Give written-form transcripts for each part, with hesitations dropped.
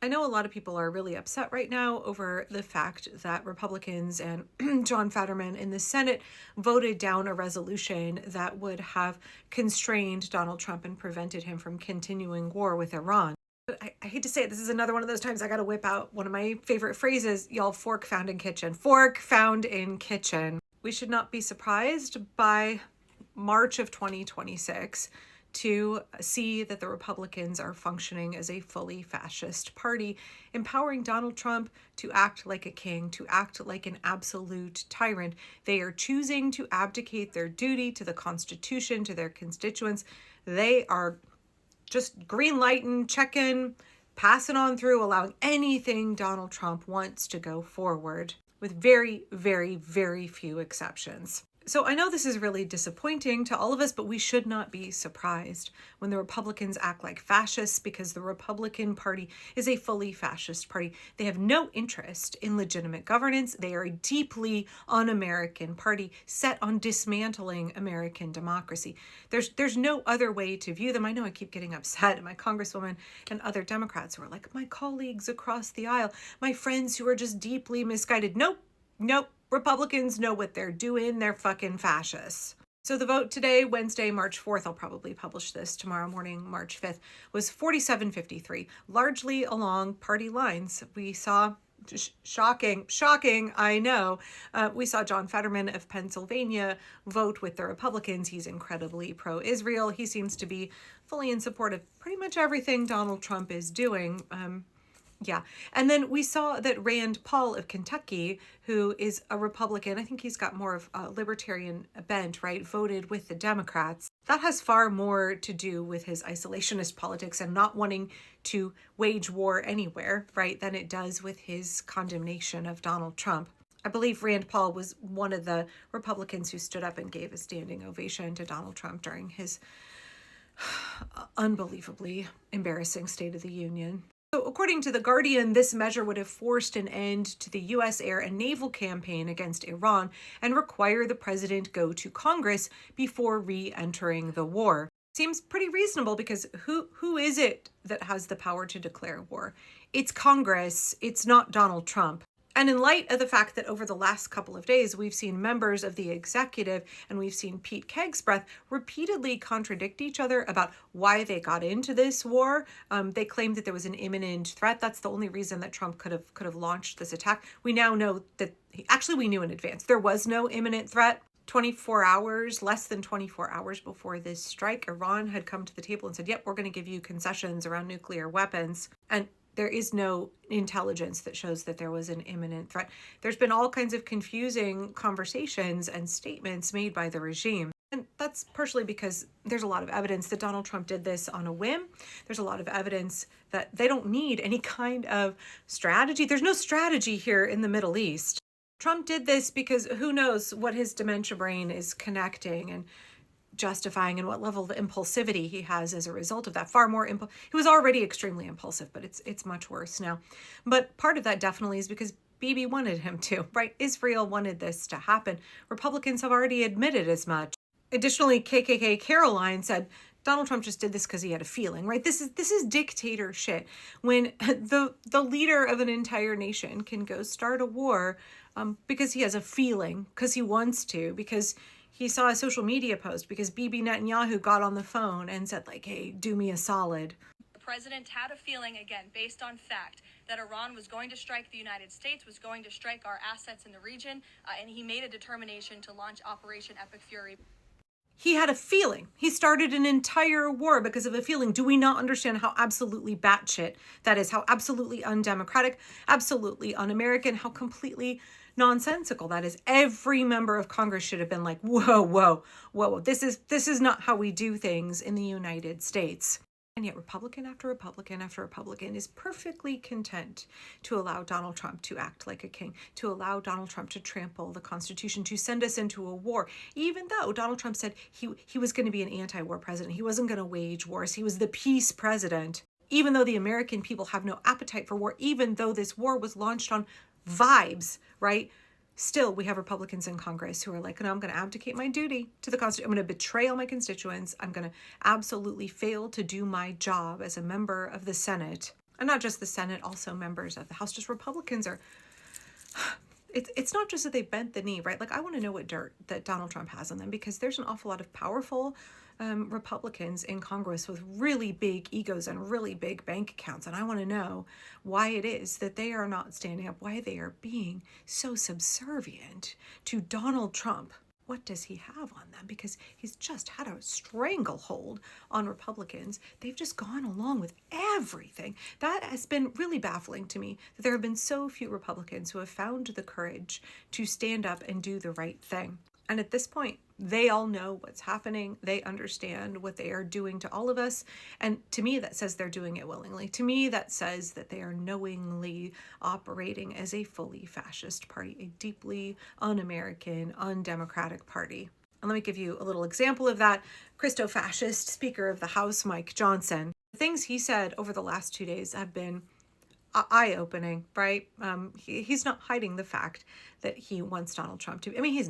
I know a lot of people are really upset right now over the fact that Republicans and John Fetterman in the Senate voted down a resolution that would have constrained Donald Trump and prevented him from continuing war with Iran. But I hate to say it, this is another one of those times I got to whip out one of my favorite phrases, y'all, fork found in kitchen. Fork found in kitchen. We should not be surprised by March of 2026 to see that the Republicans are functioning as a fully fascist party, empowering Donald Trump to act like a king, to act like an absolute tyrant. They are choosing to abdicate their duty to the Constitution, to their constituents. They are just green lighting, checking, passing on through, allowing anything Donald Trump wants to go forward, with very, very, very few exceptions. So I know this is really disappointing to all of us, but we should not be surprised when the Republicans act like fascists, because the Republican Party is a fully fascist party. They have no interest in legitimate governance. They are a deeply un-American party set on dismantling American democracy. There's no other way to view them. I know I keep getting upset at my congresswoman and other Democrats who are like, my colleagues across the aisle, my friends who are just deeply misguided. Nope. Republicans know what they're doing. They're fucking fascists. So the vote today, Wednesday, March 4th, I'll probably publish this tomorrow morning, March 5th, was 47-53, largely along party lines. We saw, shocking, I know, we saw John Fetterman of Pennsylvania vote with the Republicans. He's incredibly pro-Israel. He seems to be fully in support of pretty much everything Donald Trump is doing. Yeah. And then we saw that Rand Paul of Kentucky, who is a Republican, I think he's got more of a libertarian bent, right, voted with the Democrats. That has far more to do with his isolationist politics and not wanting to wage war anywhere, right, than it does with his condemnation of Donald Trump. I believe Rand Paul was one of the Republicans who stood up and gave a standing ovation to Donald Trump during his unbelievably embarrassing State of the Union. So according to The Guardian, this measure would have forced an end to the U.S. air and naval campaign against Iran and require the president go to Congress before re-entering the war. Seems pretty reasonable, because who is it that has the power to declare war? It's Congress. It's not Donald Trump. And in light of the fact that over the last couple of days, we've seen members of the executive and we've seen Pete Kegsbreath repeatedly contradict each other about why they got into this war. They claimed that there was an imminent threat. That's the only reason that Trump could have launched this attack. We now know that, actually we knew in advance, there was no imminent threat. 24 hours, less than 24 hours before this strike, Iran had come to the table and said, yep, we're going to give you concessions around nuclear weapons. And there is no intelligence that shows that there was an imminent threat. There's been all kinds of confusing conversations and statements made by the regime. And that's partially because there's a lot of evidence that Donald Trump did this on a whim. There's a lot of evidence that they don't need any kind of strategy. There's no strategy here in the Middle East. Trump did this because who knows what his dementia brain is connecting and justifying, and what level of impulsivity he has as a result of that. Far more he was already extremely impulsive, but it's much worse now. But part of that definitely is because Bibi wanted him to, right? Israel wanted this to happen. Republicans have already admitted as much. Additionally, KKK Caroline said Donald Trump just did this because he had a feeling, right? This is dictator shit. When the leader of an entire nation can go start a war because he has a feeling, because he wants to, because he saw a social media post, because Bibi Netanyahu got on the phone and said, like, hey, do me a solid. The president had a feeling, again, based on fact, that Iran was going to strike the United States, was going to strike our assets in the region, and he made a determination to launch Operation Epic Fury. He had a feeling. He started an entire war because of a feeling. Do we not understand how absolutely batshit that is? How absolutely undemocratic, absolutely un-American, how completely nonsensical that is. Every member of Congress should have been like, whoa. This is not how we do things in the United States. And yet Republican after Republican after Republican is perfectly content to allow Donald Trump to act like a king, to allow Donald Trump to trample the Constitution, to send us into a war, even though Donald Trump said he was going to be an anti-war president. He wasn't going to wage wars. He was the peace president. Even though the American people have no appetite for war, even though this war was launched on vibes, right? Still, we have Republicans in Congress who are like, no, I'm going to abdicate my duty to the Constitution. I'm going to betray all my constituents. I'm going to absolutely fail to do my job as a member of the Senate. And not just the Senate, also members of the House, just Republicans are, it's not just that they bent the knee, right? Like, I want to know what dirt that Donald Trump has on them, because there's an awful lot of powerful Republicans in Congress with really big egos and really big bank accounts. And I want to know why it is that they are not standing up, why they are being so subservient to Donald Trump. What does he have on them? Because he's just had a stranglehold on Republicans. They've just gone along with everything. That has been really baffling to me, that there have been so few Republicans who have found the courage to stand up and do the right thing. And at this point, they all know what's happening. They understand what they are doing to all of us. And to me, that says they're doing it willingly. To me, that says that they are knowingly operating as a fully fascist party, a deeply un-American, undemocratic party. And let me give you a little example of that. Christo-fascist Speaker of the House, Mike Johnson. The things he said over the last 2 days have been eye-opening, right? He's not hiding the fact that he wants Donald Trump to, I mean,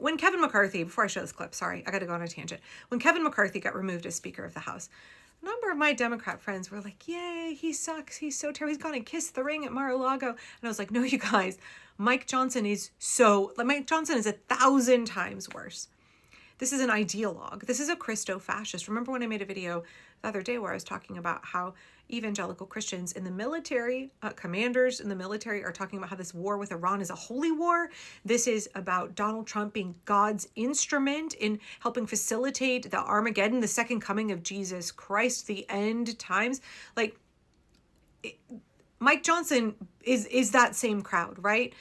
when Kevin McCarthy, before I show this clip, sorry, I got to go on a tangent. When Kevin McCarthy got removed as Speaker of the House, a number of my Democrat friends were like, yay, he sucks, he's so terrible, he's gone and kissed the ring at Mar-a-Lago. And I was like, no, you guys, Mike Johnson is 1,000 times worse. This is an ideologue. This is a Christo-fascist. Remember when I made a video the other day where I was talking about how evangelical Christians in the military, commanders in the military, are talking about how this war with Iran is a holy war. This is about Donald Trump being God's instrument in helping facilitate the Armageddon, the second coming of Jesus Christ, the end times. Like, Mike Johnson is that same crowd, right?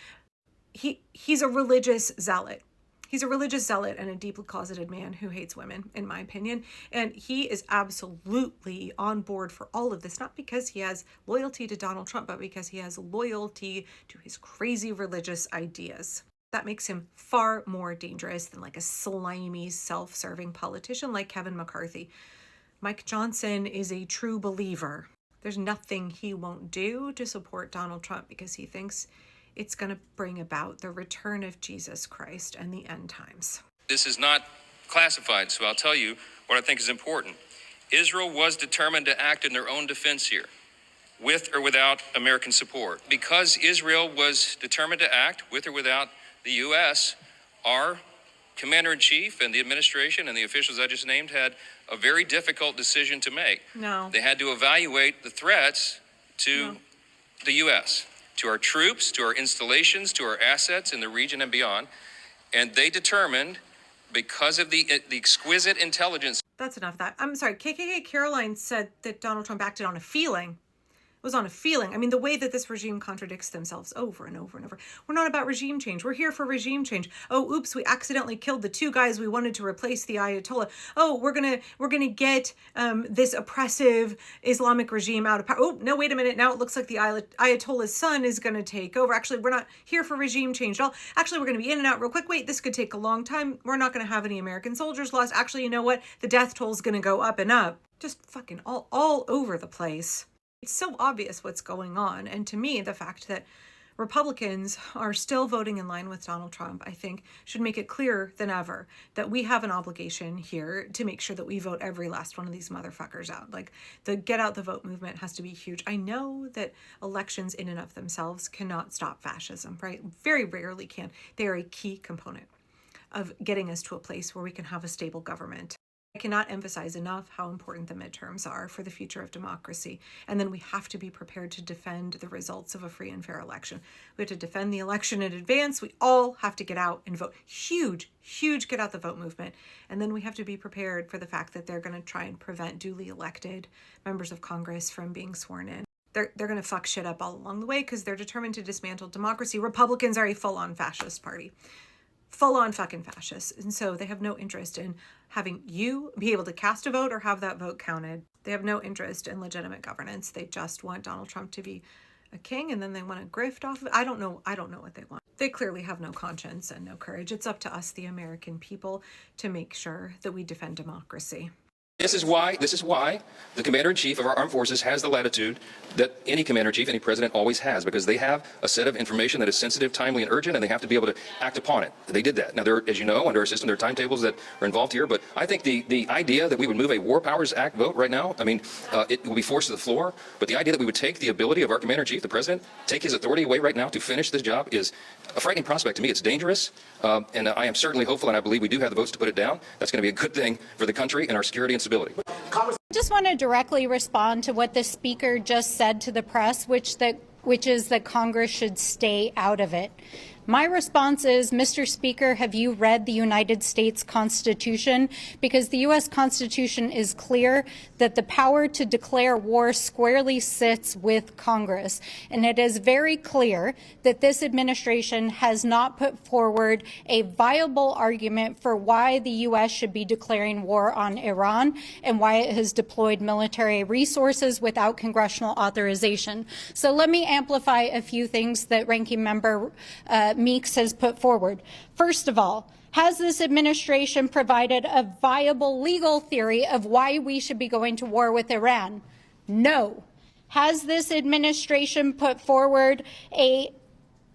He's a religious zealot. He's a religious zealot and a deeply closeted man who hates women, in my opinion. And he is absolutely on board for all of this, not because he has loyalty to Donald Trump, but because he has loyalty to his crazy religious ideas. That makes him far more dangerous than like a slimy, self-serving politician like Kevin McCarthy. Mike Johnson is a true believer. There's nothing he won't do to support Donald Trump because he thinks it's going to bring about the return of Jesus Christ and the end times. This is not classified, so I'll tell you what I think is important. Israel was determined to act in their own defense here, with or without American support. Because Israel was determined to act with or without the U.S., our commander-in-chief and the administration and the officials I just named had a very difficult decision to make. No. They had to evaluate the threats to the U.S., to our troops, to our installations, to our assets in the region and beyond. And they determined, because of the exquisite intelligence. That's enough of that. I'm sorry, KKK Caroline said that Donald Trump acted on a feeling. It was on a feeling. I mean, the way that this regime contradicts themselves over and over and over. We're not about regime change. We're here for regime change. Oh, oops, we accidentally killed the 2 guys we wanted to replace the Ayatollah. Oh, we're gonna get this oppressive Islamic regime out of power. Oh, no, wait a minute. Now it looks like the Ayatollah's son is gonna take over. Actually, we're not here for regime change at all. Actually, we're gonna be in and out real quick. Wait, this could take a long time. We're not gonna have any American soldiers lost. Actually, you know what? The death toll is gonna go up and up. Just fucking all over the place. It's so obvious what's going on. And to me, the fact that Republicans are still voting in line with Donald Trump, I think, should make it clearer than ever that we have an obligation here to make sure that we vote every last one of these motherfuckers out. Like, the get out the vote movement has to be huge. I know that elections in and of themselves cannot stop fascism, right? Very rarely can. They are a key component of getting us to a place where we can have a stable government. I cannot emphasize enough how important the midterms are for the future of democracy. And then we have to be prepared to defend the results of a free and fair election. We have to defend the election in advance. We all have to get out and vote. Huge get out the vote movement. And then we have to be prepared for the fact that they're going to try and prevent duly elected members of Congress from being sworn in. They're going to fuck shit up all along the way because they're determined to dismantle democracy. Republicans are a full-on fascist party. Full-on fucking fascists. And so they have no interest in having you be able to cast a vote or have that vote counted. They have no interest in legitimate governance. They just want Donald Trump to be a king, and then they want to grift off of it. I don't know what they want. They clearly have no conscience and no courage. It's up to us, the American people, to make sure that we defend democracy. This is why the commander-in-chief of our armed forces has the latitude that any commander-in-chief, any president always has, because they have a set of information that is sensitive, timely, and urgent, and they have to be able to act upon it. They did that. Now, as you know, under our system, there are timetables that are involved here, but I think the idea that we would move a War Powers Act vote right now, I mean, it will be forced to the floor, but the idea that we would take the ability of our commander-in-chief, the president, take his authority away right now to finish this job is a frightening prospect to me. It's dangerous, and I am certainly hopeful, and I believe we do have the votes to put it down. That's going to be a good thing for the country and our security and stability. I just want to directly respond to what the Speaker just said to the press, which is that Congress should stay out of it. My response is, Mr. Speaker, have you read the United States Constitution? Because the U.S. Constitution is clear that the power to declare war squarely sits with Congress. And it is very clear that this administration has not put forward a viable argument for why the U.S. should be declaring war on Iran and why it has deployed military resources without congressional authorization. So let me amplify a few things that Ranking Member Meeks has put forward. First of all, has this administration provided a viable legal theory of why we should be going to war with Iran? No. Has this administration put forward a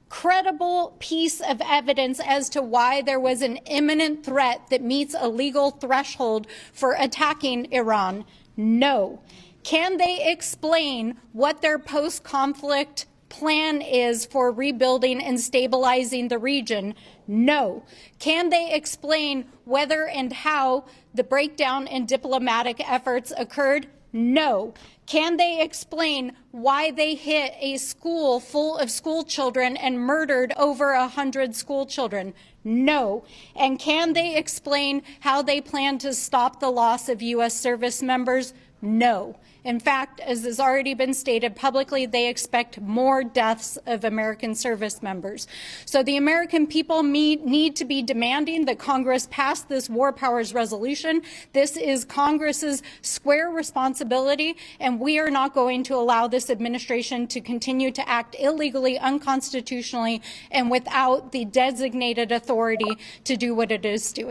credible piece of evidence as to why there was an imminent threat that meets a legal threshold for attacking Iran? No. Can they explain what their post-conflict plan is for rebuilding and stabilizing the region? No. Can they explain whether and how the breakdown in diplomatic efforts occurred? No. Can they explain why they hit a school full of school children and murdered over 100 school children? No. And can they explain how they plan to stop the loss of U.S. service members? No. In fact, as has already been stated publicly, they expect more deaths of American service members. So the American people need to be demanding that Congress pass this war powers resolution. This is Congress's square responsibility, and we are not going to allow this administration to continue to act illegally, unconstitutionally, and without the designated authority to do what it is doing.